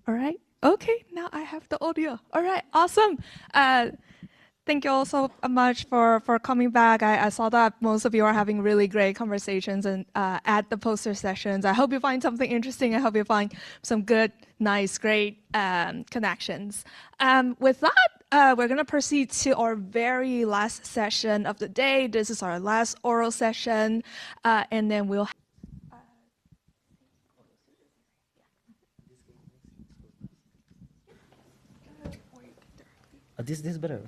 All right. Okay, now I have the audio. All right, awesome. Thank you all so much for coming back. I saw that most of you are having really great conversations and at the poster sessions. I hope you find something interesting. I hope you find some good, nice, great connections. With that, we're going to proceed to our very last session of the day. This is our last oral session, and then we'll This is better.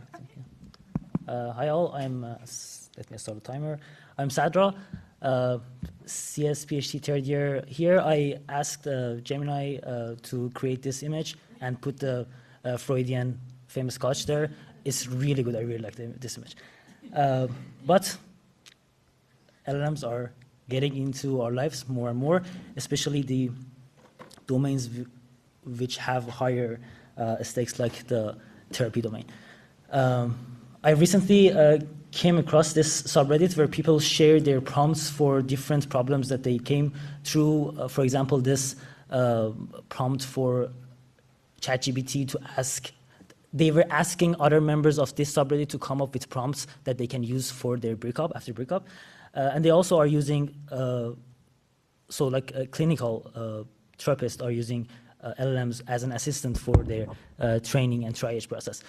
Hi all, let me start the timer. I'm Sadra, CS PhD third year here. I asked Gemini to create this image and put the Freudian famous couch there. It's really good, I really like this image. But LLMs are getting into our lives more and more, especially the domains which have higher stakes like the therapy domain. I recently came across this subreddit where people share their prompts for different problems that they came through. For example, this prompt for ChatGPT to ask, they were asking other members of this subreddit to come up with prompts that they can use for their breakup, after breakup. And they also are using, clinical therapists are using LLMs as an assistant for their training and triage process.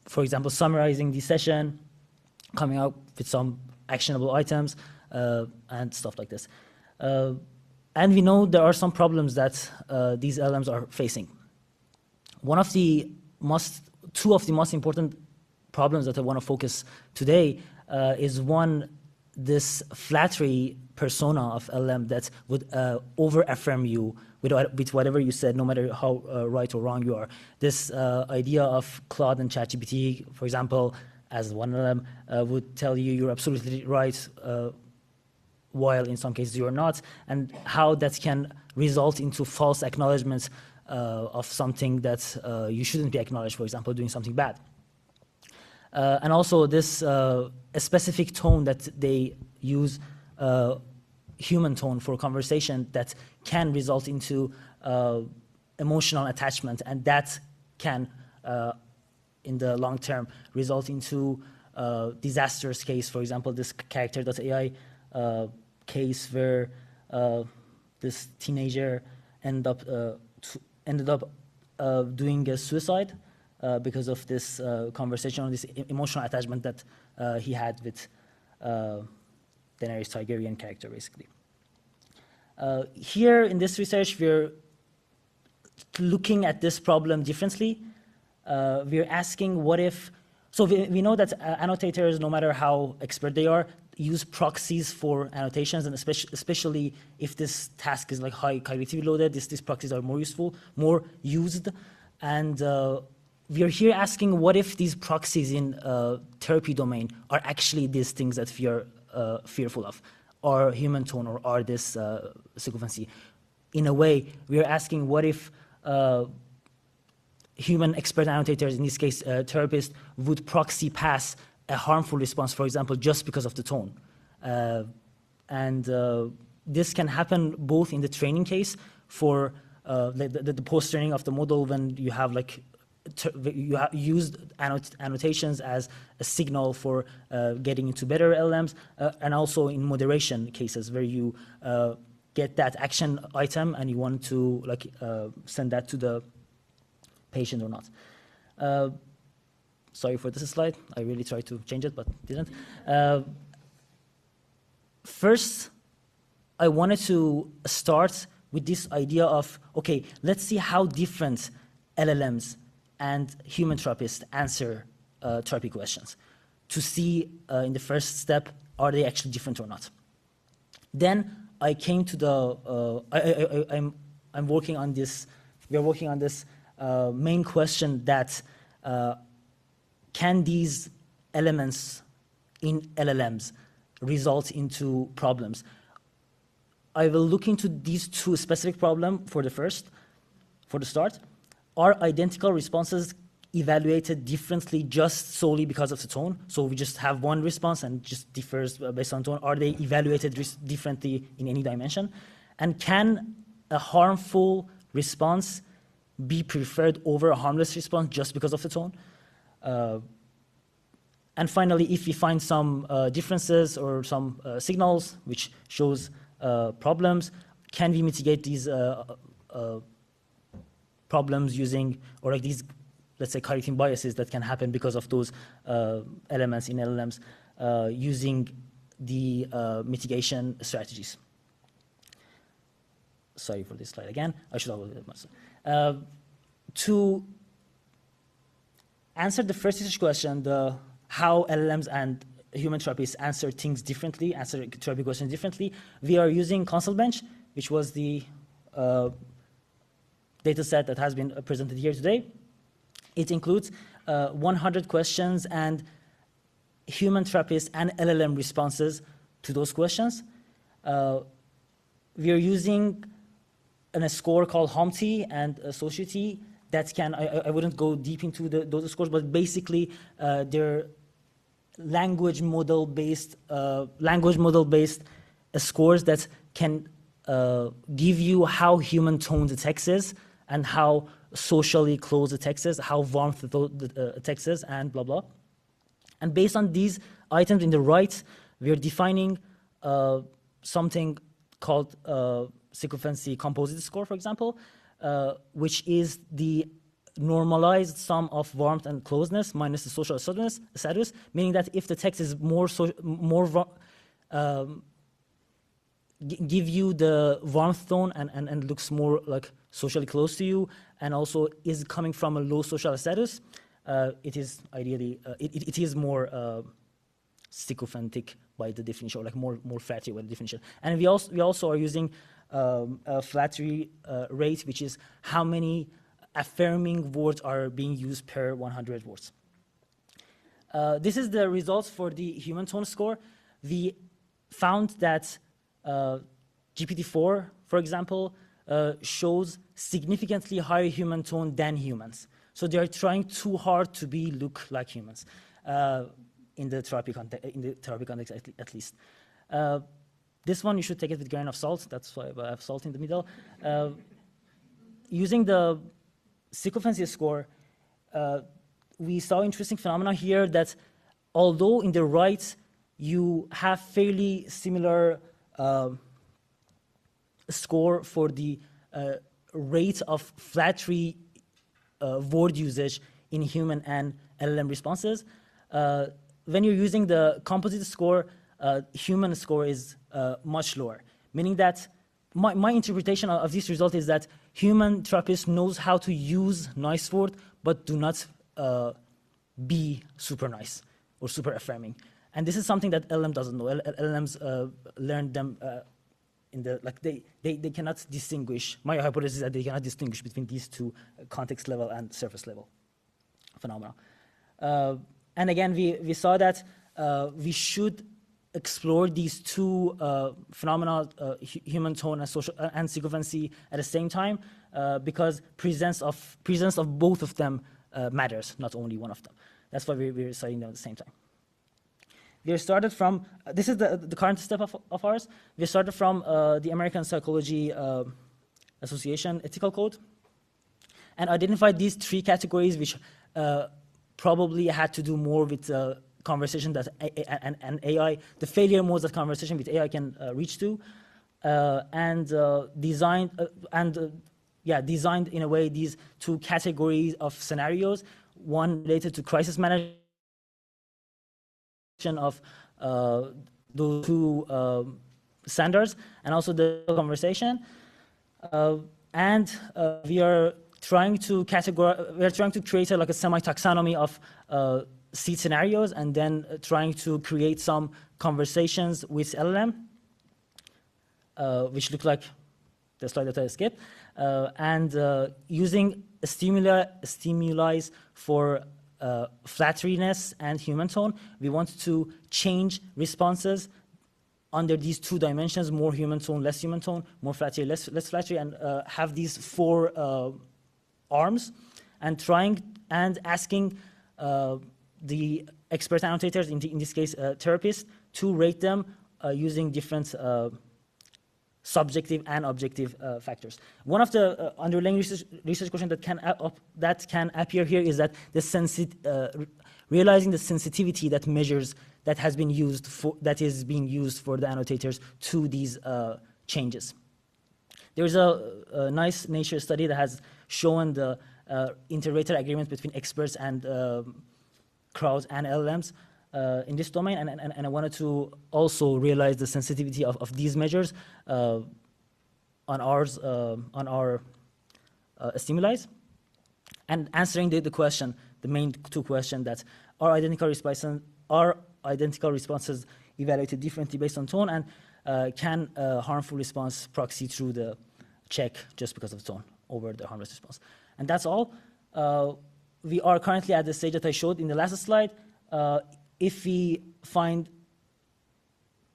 For example, summarizing the session, coming up with some actionable items, and stuff like this. And we know there are some problems that these LLMs are facing. Two of the most important problems that I want to focus today is one, this flattery persona of LLM that would over-affirm you with whatever you said, no matter how right or wrong you are. This idea of Claude and ChatGPT, for example, as one LLM, would tell you you're absolutely right, while in some cases you're not, and how that can result into false acknowledgments of something that you shouldn't be acknowledged, for example, doing something bad. And also this a specific tone that they use, human tone for conversation, that can result into emotional attachment, and that can, in the long term, result into disastrous case. For example, this character.ai case where this teenager ended up doing a suicide because of this conversation, or this emotional attachment that he had with Daenerys Targaryen character, basically. Here in this research, we're looking at this problem differently. We're asking what if, so we know that annotators, no matter how expert they are, use proxies for annotations, and especially if this task is like high cognitively loaded, these proxies are more useful, more used. And we are here asking what if these proxies in therapy domain are actually these things that we are fearful of, or human tone, or are this sycophancy. In a way, we are asking what if human expert annotators, in this case therapists, would proxy pass a harmful response, for example, just because of the tone. This can happen both in the training case for the post-training of the model, when you have used annotations as a signal for getting into better LLMs, and also in moderation cases where you get that action item and you want to send that to the patient or not. Sorry for this slide. I really tried to change it, but didn't. First, I wanted to start with this idea of, okay, let's see how different LLMs and human therapists answer therapy questions, to see in the first step, are they actually different or not. Then I came to the, I'm working on this, we are working on this main question that can these elements in LLMs result into problems? I will look into these two specific problems for the start. Are identical responses evaluated differently just solely because of the tone? So we just have one response and just differs based on tone. Are they evaluated differently in any dimension? And can a harmful response be preferred over a harmless response just because of the tone. And finally, if we find some differences or some signals which shows problems, can we mitigate these problems using, or like these, let's say, correcting biases that can happen because of those elements in LLMs using the mitigation strategies. Sorry for this slide again. I should have to answer the first research question, how LLMs and human therapists answer things differently, answer therapy questions differently, we are using ConsultBench, which was the data set that has been presented here today. It includes 100 questions and human therapists and LLM responses to those questions. We are using a score called HOMT and Society that can, I wouldn't go deep into those scores, but basically they're language model based scores that can give you how human tone the text is and how socially close the text is, how warm the text is, and blah blah. And based on these items in the right, we are defining something called sequency composite score, for example, which is the normalized sum of warmth and closeness minus the social status, meaning that if the text is give you the warmth tone and looks more like socially close to you, and also is coming from a low social status, it is ideally it is more sycophantic by the definition, or like more flattery by the definition. And we also are using a flattery rate, which is how many affirming words are being used per 100 words. This is the results for the human tone score. We found that GPT-4, for example, shows significantly higher human tone than humans. So they are trying too hard to look like humans in the therapy context, at least. This one you should take it with a grain of salt. That's why I have salt in the middle. Using the sycophancy score, we saw interesting phenomena here that although in the right you have fairly similar score for the rate of flattery word usage in human and LLM responses, when you're using the composite score, human score is much lower, meaning that my interpretation of this result is that human therapist knows how to use nice word, but do not be super nice or super affirming. And this is something that LLM doesn't know. LLMs learn them in the, like they cannot distinguish. My hypothesis is that they cannot distinguish between these two, context level and surface level phenomena. And again, we saw that we should explore these two phenomena, human tone and social and sycophancy, at the same time, because presence of both of them matters, not only one of them. That's why we're studying them at the same time. We started from, this is the current step of ours. We started from the American Psychology Association ethical code and identified these three categories, which probably had to do more with conversation that and AI, the failure modes that conversation with AI can reach to, and designed in a way these two categories of scenarios, one related to crisis management of those two standards, and also the conversation, and we are trying to create like a semi-taxonomy of seed scenarios, and then trying to create some conversations with LLM, which look like the slide that I skipped, and using stimuli for flatteriness and human tone. We want to change responses under these two dimensions: more human tone, less human tone; more flattery, less flattery, and have these four arms, and asking the expert annotators, in this case therapists, to rate them using different subjective and objective factors. One of the underlying research questions that can appear here is that realizing the sensitivity that measures that is being used for the annotators to these changes. There's a nice Nature study that has shown the inter-rater agreement between experts and crowds and LLMs in this domain, and I wanted to also realize the sensitivity of these measures on our stimuli, and answering the question, the main two questions, that are identical responses evaluated differently based on tone, and can harmful response proxy through the check just because of tone over the harmless response. And that's all. We are currently at the stage that I showed in the last slide. If we find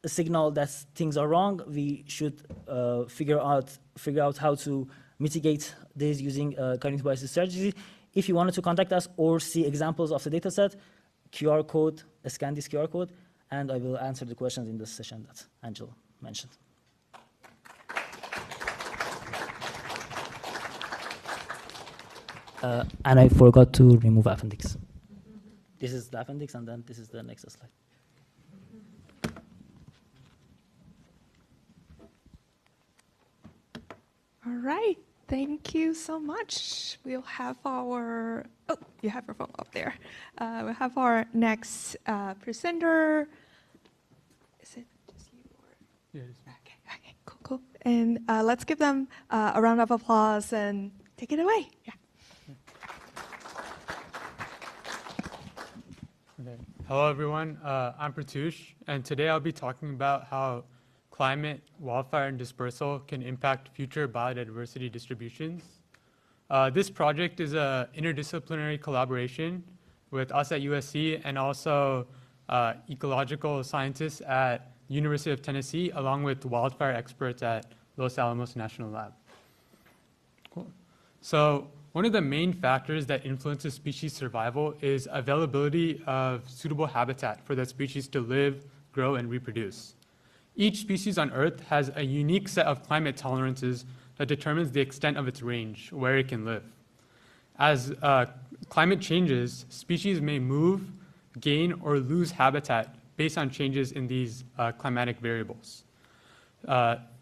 a signal that things are wrong, we should figure out how to mitigate this using cognitive bias strategy. If you wanted to contact us or see examples of the data set, QR code, scan this QR code, and I will answer the questions in the session that Angela mentioned. And I forgot to remove appendix. This is the appendix, and then this is the next slide. All right. Thank you so much. We'll have our, oh, you have your phone up there. We'll have our next presenter. Is it just you? Or? Yeah, Okay, cool. And let's give them a round of applause and take it away. Yeah. Okay. Hello, everyone. I'm Pratyush, and today I'll be talking about how climate, wildfire, and dispersal can impact future biodiversity distributions. This project is an interdisciplinary collaboration with us at USC and also ecological scientists at University of Tennessee, along with wildfire experts at Los Alamos National Lab. Cool. So one of the main factors that influences species survival is availability of suitable habitat for that species to live, grow, and reproduce. Each species on Earth has a unique set of climate tolerances that determines the extent of its range, where it can live. As climate changes, species may move, gain, or lose habitat based on changes in these climatic variables.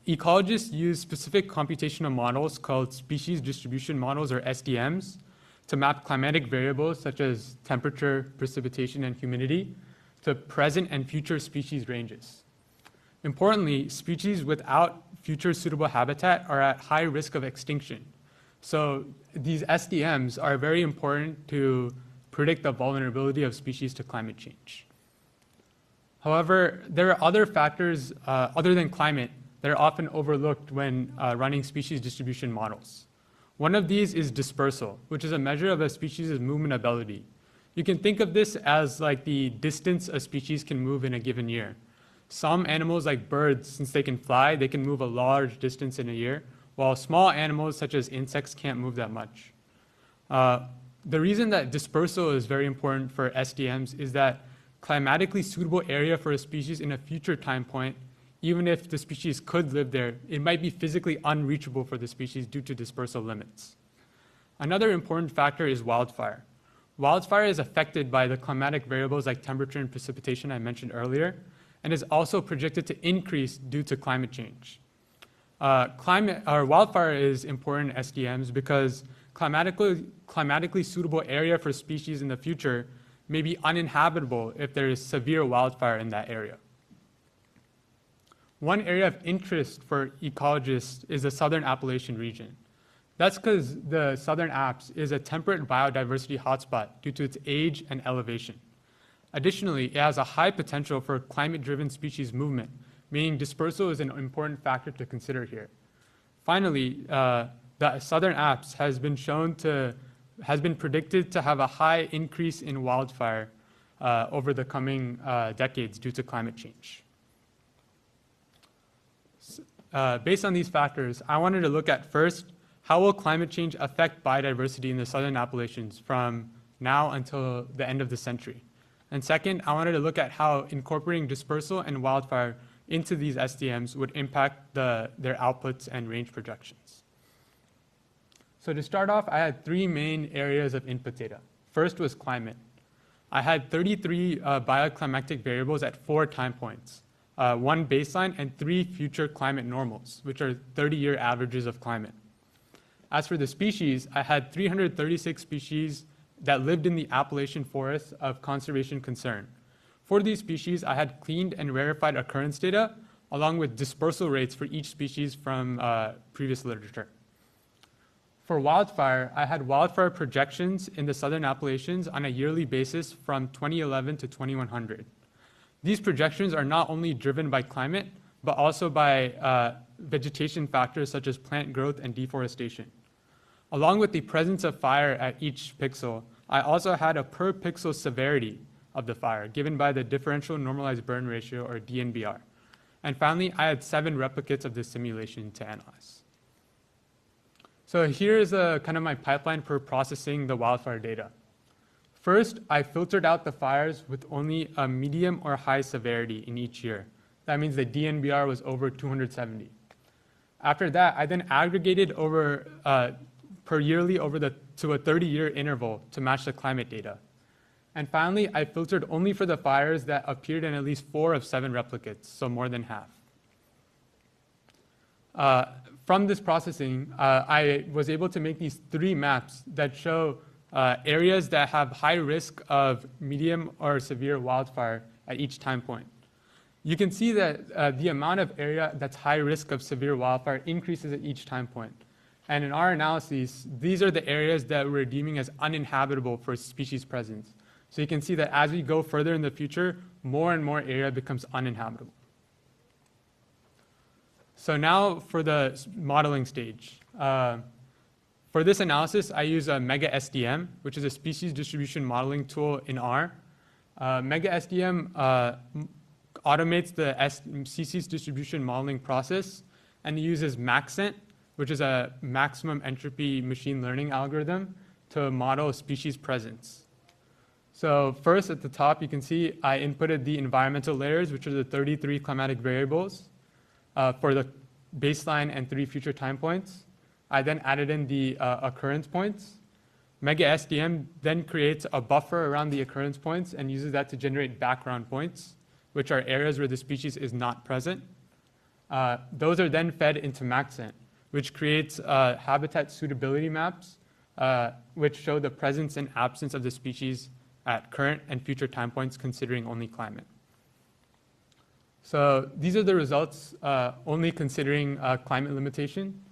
Ecologists use specific computational models called species distribution models, or SDMs, to map climatic variables such as temperature, precipitation, and humidity to present and future species ranges. Importantly, species without future suitable habitat are at high risk of extinction. So these SDMs are very important to predict the vulnerability of species to climate change. However, there are other factors other than climate that are often overlooked when running species distribution models. One of these is dispersal, which is a measure of a species' movement ability. You can think of this as like the distance a species can move in a given year. Some animals, like birds, since they can fly, they can move a large distance in a year, while small animals such as insects can't move that much. The reason that dispersal is very important for SDMs is that climatically suitable area for a species in a future time point, even if the species could live there, it might be physically unreachable for the species due to dispersal limits. Another important factor is wildfire. Wildfire is affected by the climatic variables like temperature and precipitation I mentioned earlier, and is also projected to increase due to climate change. Wildfire is important in SDMs because climatically suitable area for species in the future may be uninhabitable if there is severe wildfire in that area. One area of interest for ecologists is the Southern Appalachian region. That's because the Southern Apps is a temperate biodiversity hotspot due to its age and elevation. Additionally, it has a high potential for climate-driven species movement, meaning dispersal is an important factor to consider here. Finally, the Southern Apps has been predicted to have a high increase in wildfire over the coming decades due to climate change. Based on these factors, I wanted to look at first, how will climate change affect biodiversity in the Southern Appalachians from now until the end of the century? And second, I wanted to look at how incorporating dispersal and wildfire into these SDMs would impact their outputs and range projections. So to start off, I had three main areas of input data. First was climate. I had 33 bioclimatic variables at 4 time points, 1 baseline and 3 future climate normals, which are 30-year averages of climate. As for the species, I had 336 species that lived in the Appalachian forests of conservation concern. For these species, I had cleaned and rarefied occurrence data, along with dispersal rates for each species from previous literature. For wildfire, I had wildfire projections in the southern Appalachians on a yearly basis from 2011 to 2100. These projections are not only driven by climate, but also by vegetation factors such as plant growth and deforestation. Along with the presence of fire at each pixel, I also had a per pixel severity of the fire given by the differential normalized burn ratio, or DNBR. And finally, I had 7 replicates of this simulation to analyze. So here's kind of my pipeline for processing the wildfire data. First, I filtered out the fires with only a medium or high severity in each year. That means the DNBR was over 270. After that, I then aggregated over per yearly to a 30-year interval to match the climate data. And finally, I filtered only for the fires that appeared in at least 4 of 7 replicates, so more than half. From this processing, I was able to make these 3 maps that show areas that have high risk of medium or severe wildfire at each time point. You can see that the amount of area that's high risk of severe wildfire increases at each time point. And in our analyses, these are the areas that we're deeming as uninhabitable for species presence. So you can see that as we go further in the future, more and more area becomes uninhabitable. So now for the modeling stage. For this analysis, I use a Mega SDM, which is a species distribution modeling tool in R. Mega SDM automates the species distribution modeling process and uses MaxEnt, which is a maximum entropy machine learning algorithm to model species presence. So first at the top, you can see I inputted the environmental layers, which are the 33 climatic variables for the baseline and 3 future time points. I then added in the occurrence points. Mega SDM then creates a buffer around the occurrence points and uses that to generate background points, which are areas where the species is not present. Those are then fed into MaxEnt, which creates habitat suitability maps, which show the presence and absence of the species at current and future time points, considering only climate. So these are the results only considering climate limitation.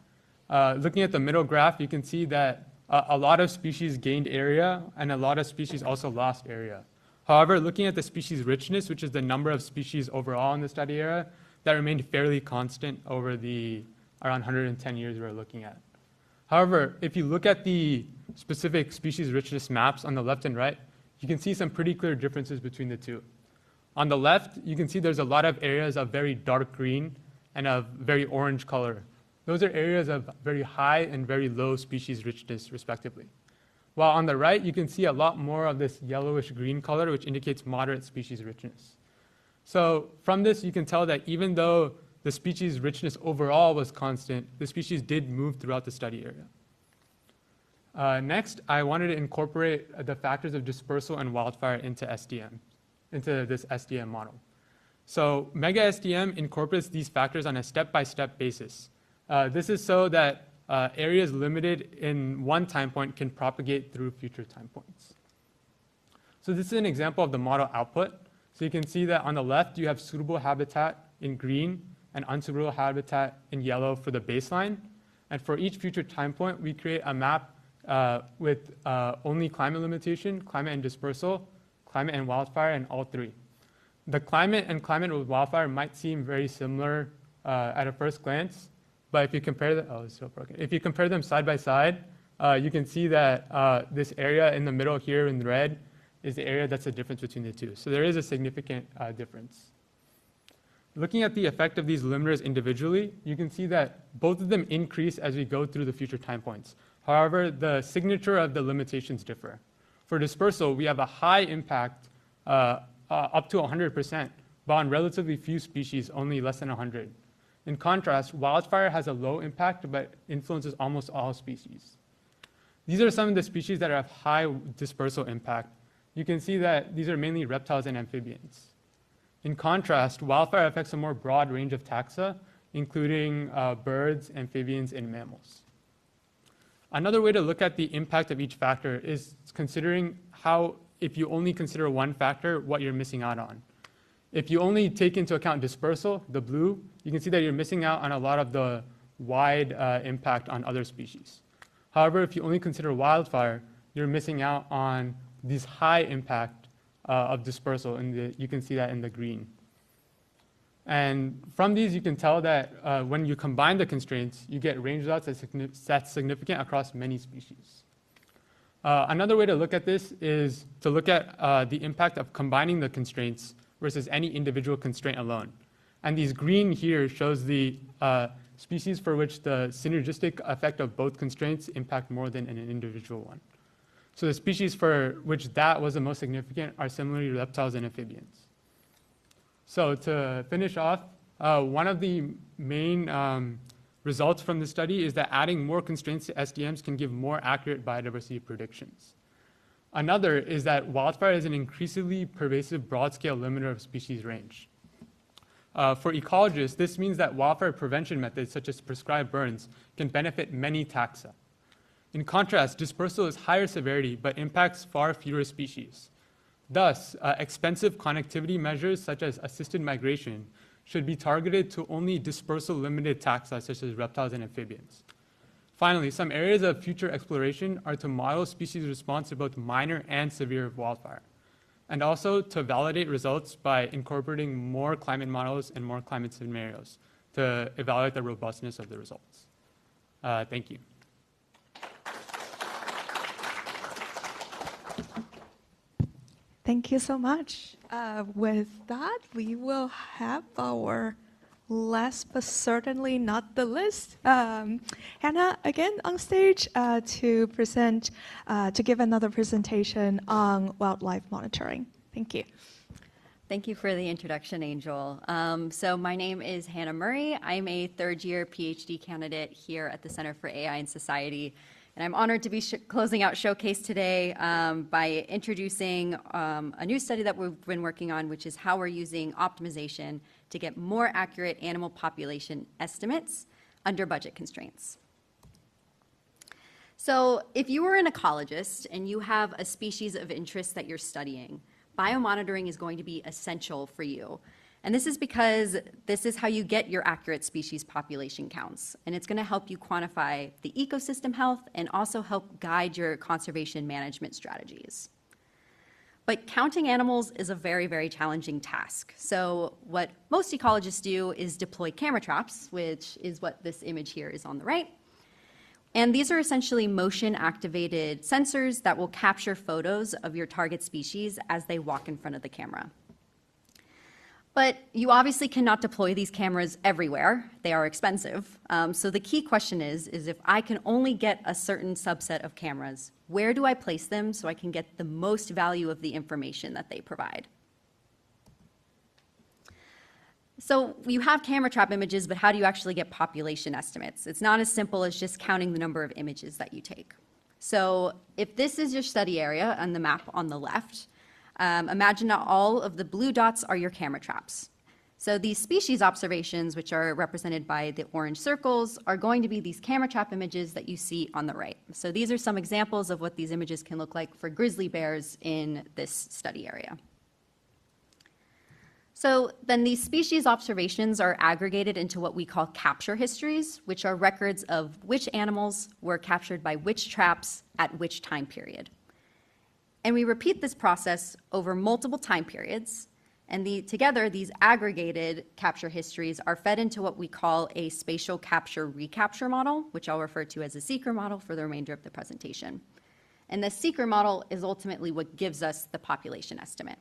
Looking at the middle graph, you can see that a lot of species gained area and a lot of species also lost area. However, looking at the species richness, which is the number of species overall in the study area, that remained fairly constant over the around 110 years we're looking at. However, if you look at the specific species richness maps on the left and right, you can see some pretty clear differences between the two. On the left, you can see there's a lot of areas of very dark green and of very orange color. Those are areas of very high and very low species richness, respectively. While on the right, you can see a lot more of this yellowish green color, which indicates moderate species richness. So from this, you can tell that even though the species richness overall was constant, the species did move throughout the study area. Next, I wanted to incorporate the factors of dispersal and wildfire into this SDM model. So Mega SDM incorporates these factors on a step-by-step basis. This is so that areas limited in one time point can propagate through future time points. So this is an example of the model output. So you can see that on the left, you have suitable habitat in green and unsuitable habitat in yellow for the baseline. And for each future time point, we create a map with only climate limitation, climate and dispersal, climate and wildfire, and all 3. The climate and climate with wildfire might seem very similar at a first glance, but if you compare them, it's still broken. If you compare them side by side, you can see that this area in the middle here in red is the area that's the difference between the two. So there is a significant difference. Looking at the effect of these limiters individually, you can see that both of them increase as we go through the future time points. However, the signature of the limitations differ. For dispersal, we have a high impact up to 100%, but on relatively few species, only less than 100. In contrast, wildfire has a low impact, but influences almost all species. These are some of the species that have high dispersal impact. You can see that these are mainly reptiles and amphibians. In contrast, wildfire affects a more broad range of taxa, including birds, amphibians, and mammals. Another way to look at the impact of each factor is considering how, if you only consider one factor, what you're missing out on. If you only take into account dispersal, the blue, you can see that you're missing out on a lot of the wide impact on other species. However, if you only consider wildfire, you're missing out on these high impact of dispersal, and you can see that in the green. And from these, you can tell that when you combine the constraints, you get range results that's significant across many species. Another way to look at this is to look at the impact of combining the constraints versus any individual constraint alone. And these green here shows the species for which the synergistic effect of both constraints impact more than in an individual one. So the species for which that was the most significant are similarly reptiles and amphibians. So to finish off, one of the main results from the study is that adding more constraints to SDMs can give more accurate biodiversity predictions. Another is that wildfire is an increasingly pervasive broad-scale limiter of species range. For ecologists, this means that wildfire prevention methods, such as prescribed burns, can benefit many taxa. In contrast, dispersal is higher severity, but impacts far fewer species. Thus, expensive connectivity measures, such as assisted migration, should be targeted to only dispersal-limited taxa, such as reptiles and amphibians. Finally, some areas of future exploration are to model species response to both minor and severe wildfire, and also to validate results by incorporating more climate models and more climate scenarios to evaluate the robustness of the results. Thank you. Thank you so much. With that, we will have our last but certainly not the least, Hannah again on stage to present, to give another presentation on wildlife monitoring. Thank you. Thank you for the introduction, Angel. So my name is Hannah Murray. I'm a third-year PhD candidate here at the Center for AI and Society. And I'm honored to be closing out ShowCAIS today by introducing a new study that we've been working on, which is how we're using optimization to get more accurate animal population estimates under budget constraints. So if you are an ecologist and you have a species of interest that you're studying, biomonitoring is going to be essential for you. And this is because this is how you get your accurate species population counts. And it's going to help you quantify the ecosystem health and also help guide your conservation management strategies. But counting animals is a very, very challenging task. So what most ecologists do is deploy camera traps, which is what this image here is on the right. And these are essentially motion-activated sensors that will capture photos of your target species as they walk in front of the camera. But you obviously cannot deploy these cameras everywhere. They are expensive. So the key question is if I can only get a certain subset of cameras, where do I place them so I can get the most value of the information that they provide? So you have camera trap images, but how do you actually get population estimates? It's not as simple as just counting the number of images that you take. So if this is your study area on the map on the left, imagine that all of the blue dots are your camera traps. So these species observations, which are represented by the orange circles, are going to be these camera trap images that you see on the right. So these are some examples of what these images can look like for grizzly bears in this study area. So then these species observations are aggregated into what we call capture histories, which are records of which animals were captured by which traps at which time period. And we repeat this process over multiple time periods, and together these aggregated capture histories are fed into what we call a spatial capture recapture model, which I'll refer to as a seeker model for the remainder of the presentation. And the seeker model is ultimately what gives us the population estimate.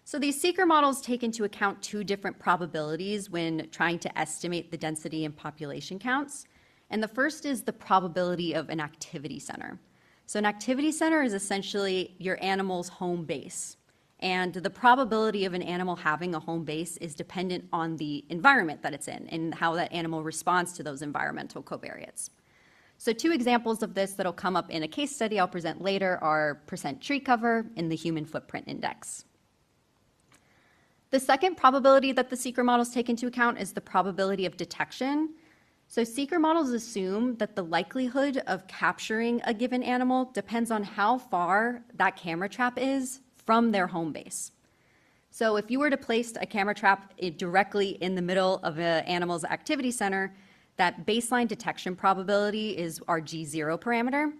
So these seeker models take into account two different probabilities when trying to estimate the density and population counts. And the first is the probability of an activity center. So an activity center is essentially your animal's home base. And the probability of an animal having a home base is dependent on the environment that it's in and how that animal responds to those environmental covariates. So 2 examples of this that'll come up in a case study I'll present later are percent tree cover and the human footprint index. The second probability that the seeker models take into account is the probability of detection. So seeker models assume that the likelihood of capturing a given animal depends on how far that camera trap is from their home base. So if you were to place a camera trap directly in the middle of an animal's activity center, that baseline detection probability is our G0 parameter,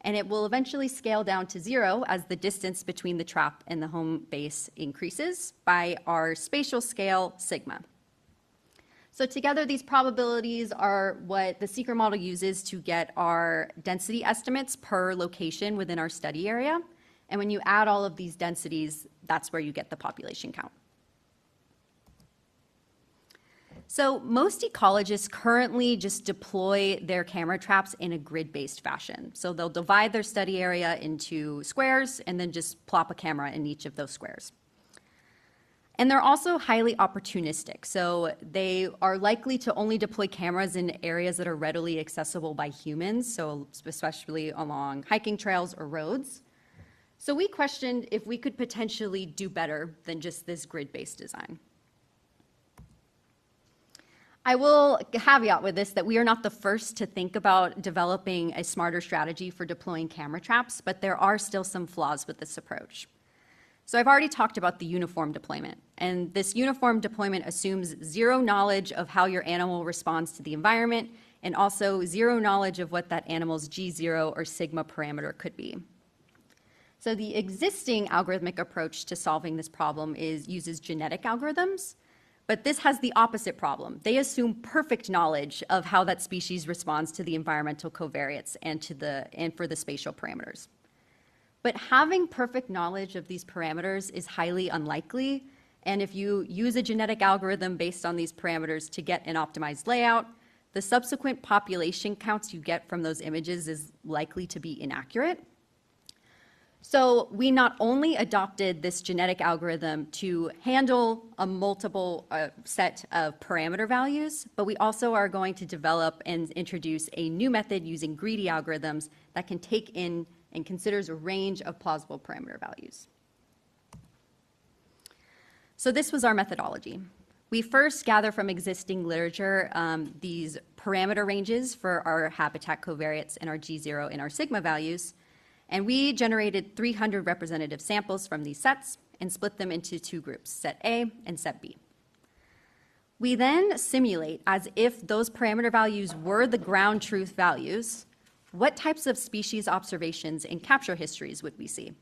and it will eventually scale down to 0 as the distance between the trap and the home base increases by our spatial scale, sigma. So together, these probabilities are what the seeker model uses to get our density estimates per location within our study area. And when you add all of these densities, that's where you get the population count. So most ecologists currently just deploy their camera traps in a grid-based fashion. So they'll divide their study area into squares and then just plop a camera in each of those squares. And they're also highly opportunistic. So they are likely to only deploy cameras in areas that are readily accessible by humans, so especially along hiking trails or roads. So we questioned if we could potentially do better than just this grid-based design. I will caveat with this that we are not the first to think about developing a smarter strategy for deploying camera traps, but there are still some flaws with this approach. So I've already talked about the uniform deployment, and this uniform deployment assumes 0 knowledge of how your animal responds to the environment and also 0 knowledge of what that animal's G0 or sigma parameter could be. So the existing algorithmic approach to solving this problem uses genetic algorithms, but this has the opposite problem. They assume perfect knowledge of how that species responds to the environmental covariates and for the spatial parameters. But having perfect knowledge of these parameters is highly unlikely, and if you use a genetic algorithm based on these parameters to get an optimized layout, the subsequent population counts you get from those images is likely to be inaccurate. So we not only adopted this genetic algorithm to handle a multiple set of parameter values, but we also are going to develop and introduce a new method using greedy algorithms that can take in and considers a range of plausible parameter values. So this was our methodology. We first gather from existing literature these parameter ranges for our habitat covariates and our G0 and our sigma values. And we generated 300 representative samples from these sets and split them into 2 groups, set A and set B. We then simulate as if those parameter values were the ground truth values, what types of species observations and capture histories would we see?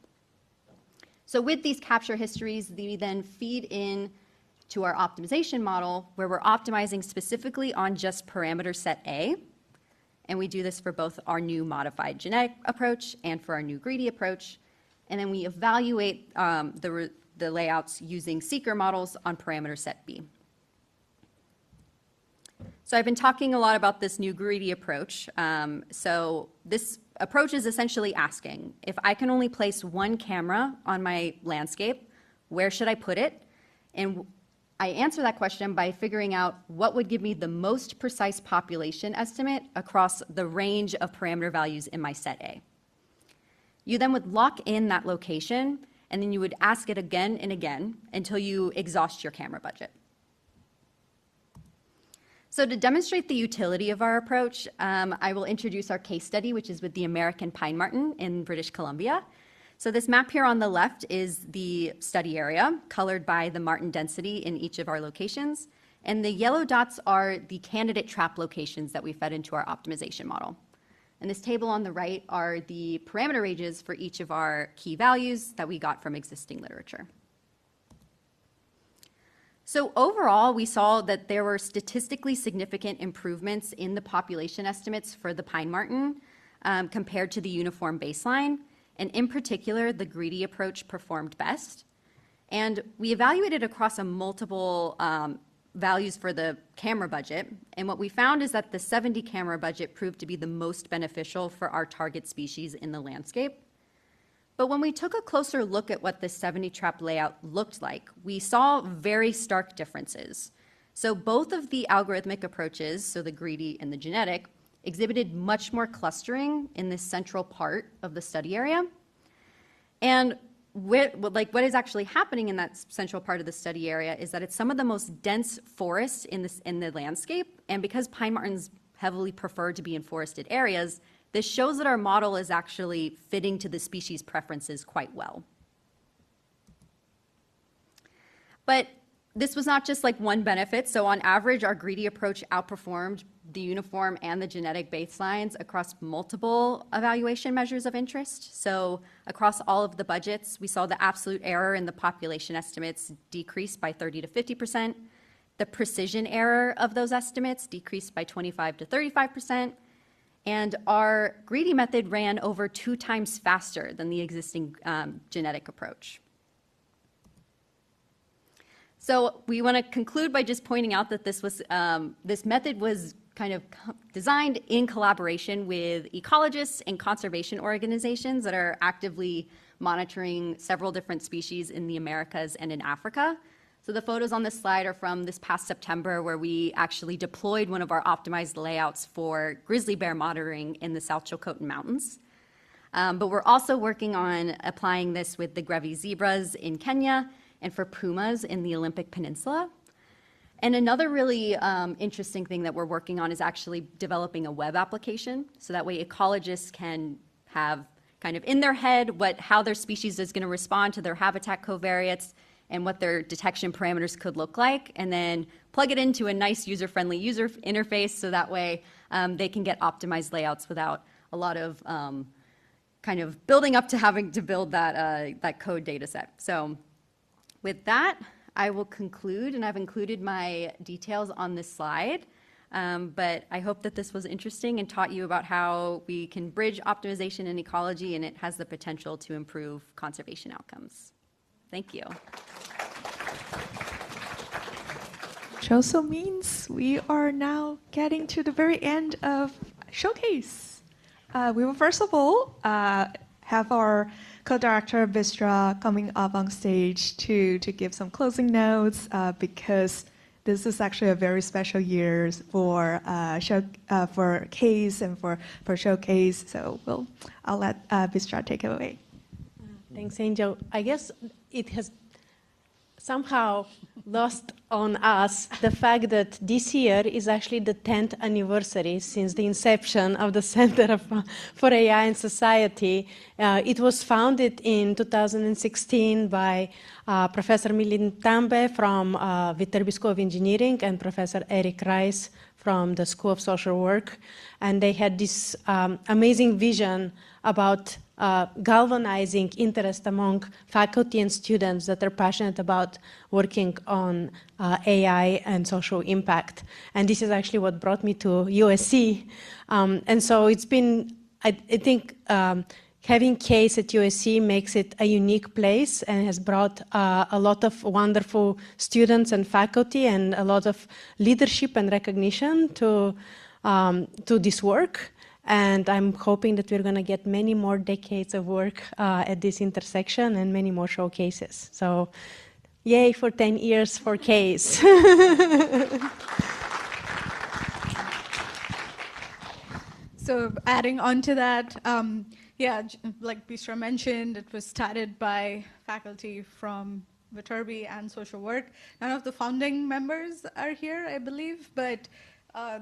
So with these capture histories, we then feed in to our optimization model where we're optimizing specifically on just parameter set A. And we do this for both our new modified genetic approach and for our new greedy approach. And then we evaluate the layouts using seeker models on parameter set B. So I've been talking a lot about this new greedy approach. So this approach is essentially asking, if I can only place 1 camera on my landscape, where should I put it? And I answer that question by figuring out what would give me the most precise population estimate across the range of parameter values in my set A. You then would lock in that location, and then you would ask it again and again until you exhaust your camera budget. So to demonstrate the utility of our approach, I will introduce our case study, which is with the American pine marten in British Columbia. So this map here on the left is the study area, colored by the marten density in each of our locations. And the yellow dots are the candidate trap locations that we fed into our optimization model. And this table on the right are the parameter ranges for each of our key values that we got from existing literature. So overall, we saw that there were statistically significant improvements in the population estimates for the pine marten compared to the uniform baseline. And in particular, the greedy approach performed best. And we evaluated across a multiple values for the camera budget. And what we found is that the 70 camera budget proved to be the most beneficial for our target species in the landscape. But when we took a closer look at what this 70-trap layout looked like, we saw very stark differences. So both of the algorithmic approaches, so the greedy and the genetic, exhibited much more clustering in this central part of the study area. And what is actually happening in that central part of the study area is that it's some of the most dense forests in the landscape. And because pine martens heavily prefer to be in forested areas, this shows that our model is actually fitting to the species preferences quite well. But this was not just like one benefit. So on average, our greedy approach outperformed the uniform and the genetic baselines across multiple evaluation measures of interest. So across all of the budgets, we saw the absolute error in the population estimates decrease by 30 to 50%. The precision error of those estimates decreased by 25 to 35%. And our greedy method ran over 2 times faster than the existing genetic approach. So we want to conclude by just pointing out that this method was kind of designed in collaboration with ecologists and conservation organizations that are actively monitoring several different species in the Americas and in Africa. So the photos on this slide are from this past September, where we actually deployed one of our optimized layouts for grizzly bear monitoring in the South Chilcotin Mountains. But we're also working on applying this with the Grevy's zebras in Kenya and for pumas in the Olympic Peninsula. And another really interesting thing that we're working on is actually developing a web application, so that way ecologists can have kind of in their head how their species is going to respond to their habitat covariates and what their detection parameters could look like, and then plug it into a nice user-friendly user interface, so that way they can get optimized layouts without a lot of kind of building up to having to build that code data set. So with that, I will conclude, and I've included my details on this slide. But I hope that this was interesting and taught you about how we can bridge optimization and ecology, and it has the potential to improve conservation outcomes. Thank you. Which also means we are now getting to the very end of ShowCAIS. We will first of all have our co-director Vistra coming up on stage to give some closing notes, because this is actually a very special year for CAIS and for ShowCAIS. So I'll let Vistra take it away. Thanks, Angel. I guess it has somehow lost on us the fact that this year is actually the 10th anniversary since the inception of the Center for AI and Society. It was founded in 2016 by Professor Milind Tambe from Viterbi School of Engineering and Professor Eric Rice from the School of Social Work. And they had this amazing vision about galvanizing interest among faculty and students that are passionate about working on AI and social impact. And this is actually what brought me to USC. And so it's been, I think, having CAIS at USC makes it a unique place and has brought a lot of wonderful students and faculty and a lot of leadership and recognition to this work. And I'm hoping that we're going to get many more decades of work at this intersection and many more ShowCAISes. So yay for 10 years for CAIS. So adding on to that, yeah, like Vistra mentioned, it was started by faculty from Viterbi and social work. None of the founding members are here, I believe, but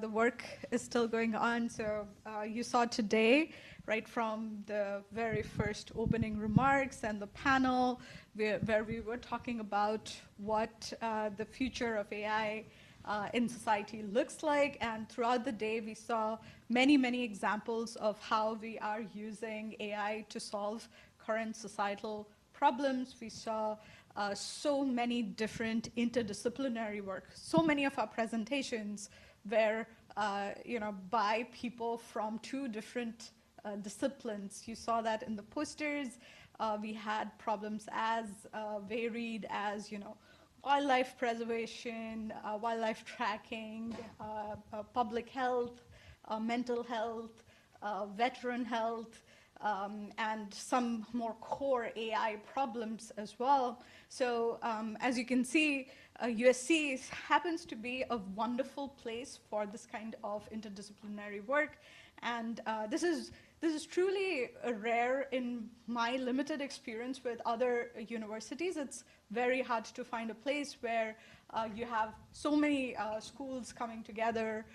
the work is still going on. So you saw today, right from the very first opening remarks and the panel, where we were talking about what the future of AI in society looks like. And throughout the day, we saw many, many examples of how we are using AI to solve current societal problems. We saw so many different interdisciplinary work. So many of our presentations were by people from 2 different disciplines. You saw that in the posters. We had problems as varied as, wildlife preservation, wildlife tracking, public health, mental health, veteran health, and some more core AI problems as well. So as you can see, USC happens to be a wonderful place for this kind of interdisciplinary work. And this is truly rare in my limited experience with other universities. It's very hard to find a place where you have so many schools coming together,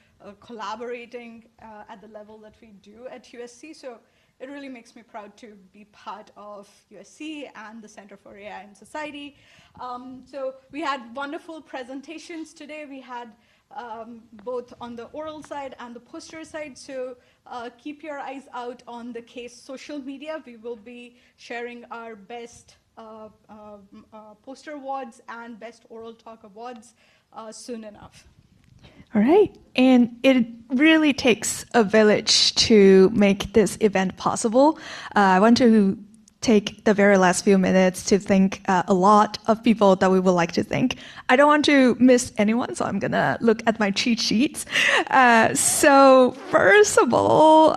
collaborating at the level that we do at USC. So it really makes me proud to be part of USC and the Center for AI in Society. So we had wonderful presentations today. We had both on the oral side and the poster side. So keep your eyes out on the CAIS social media. We will be sharing our best poster awards and best oral talk awards soon enough. All right. And it really takes a village to make this event possible. I want to take the very last few minutes to thank a lot of people that we would like to thank. I don't want to miss anyone, so I'm going to look at my cheat sheets. So first of all,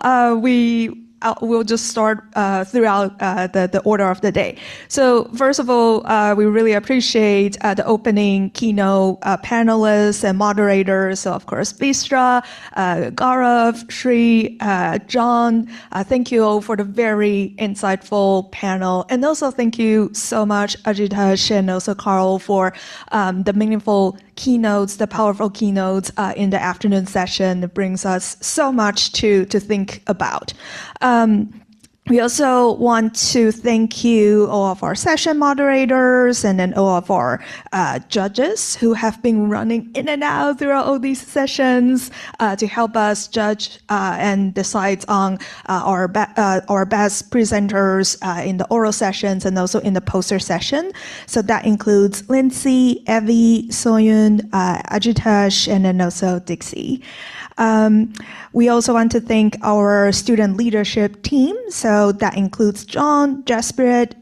we'll just start throughout the order of the day. So first of all, we really appreciate the opening keynote panelists and moderators. So of course, Bistra, Gaurav, Shri, John. Thank you all for the very insightful panel. And also thank you so much, Ajitash and also Carl, for the meaningful keynotes, the powerful keynotes in the afternoon session. It brings us so much to think about. We also want to thank you, all of our session moderators, and then all of our judges who have been running in and out throughout all these sessions to help us judge and decide on our best presenters in the oral sessions and also in the poster session. So that includes Lindsay, Evie, Soyun, Ajitash, and then also Dixie. We also want to thank our student leadership team. So that includes John, Jaspreet,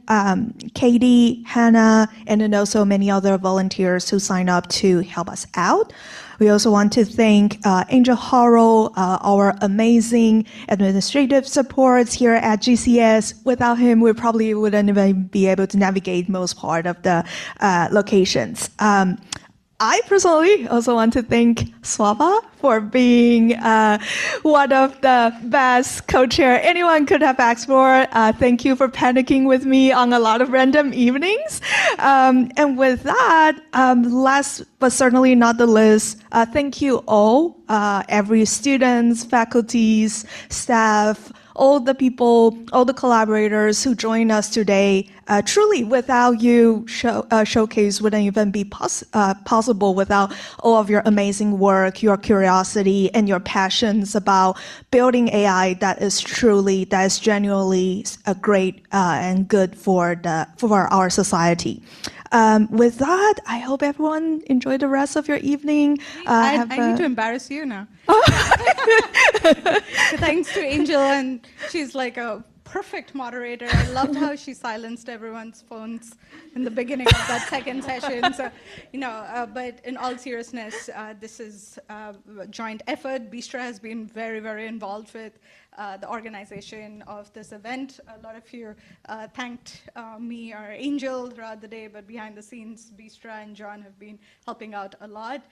Katie, Hannah, and then also many other volunteers who sign up to help us out. We also want to thank Angel Harrell, our amazing administrative supports here at GCS. Without him, we probably wouldn't even be able to navigate most part of the locations. I personally also want to thank Swava for being one of the best co-chair anyone could have asked for. Thank you for panicking with me on a lot of random evenings. And with that, last but certainly not the least, thank you all, every students, faculties, staff, all the people, all the collaborators who joined us today. Truly, without you, ShowCAIS wouldn't even be possible without all of your amazing work, your curiosity, and your passions about building AI that is genuinely great and good for our society. With that, I hope everyone enjoyed the rest of your evening. I need to embarrass you now. Thanks to Angel, and she's like a perfect moderator. I loved how she silenced everyone's phones in the beginning of that second session. So, but in all seriousness, this is a joint effort. Bistra has been very, very involved with the organization of this event. A lot of you thanked me or Angel throughout the day, but behind the scenes, Bistra and John have been helping out a lot.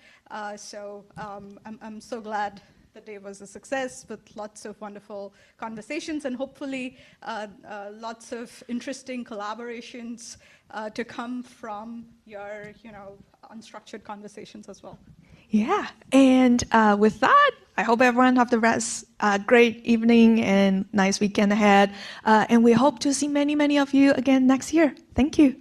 So I'm so glad the day was a success with lots of wonderful conversations and hopefully lots of interesting collaborations to come from your unstructured conversations as well. Yeah, and with that, I hope everyone have the rest great evening and nice weekend ahead. And we hope to see many, many of you again next year. Thank you.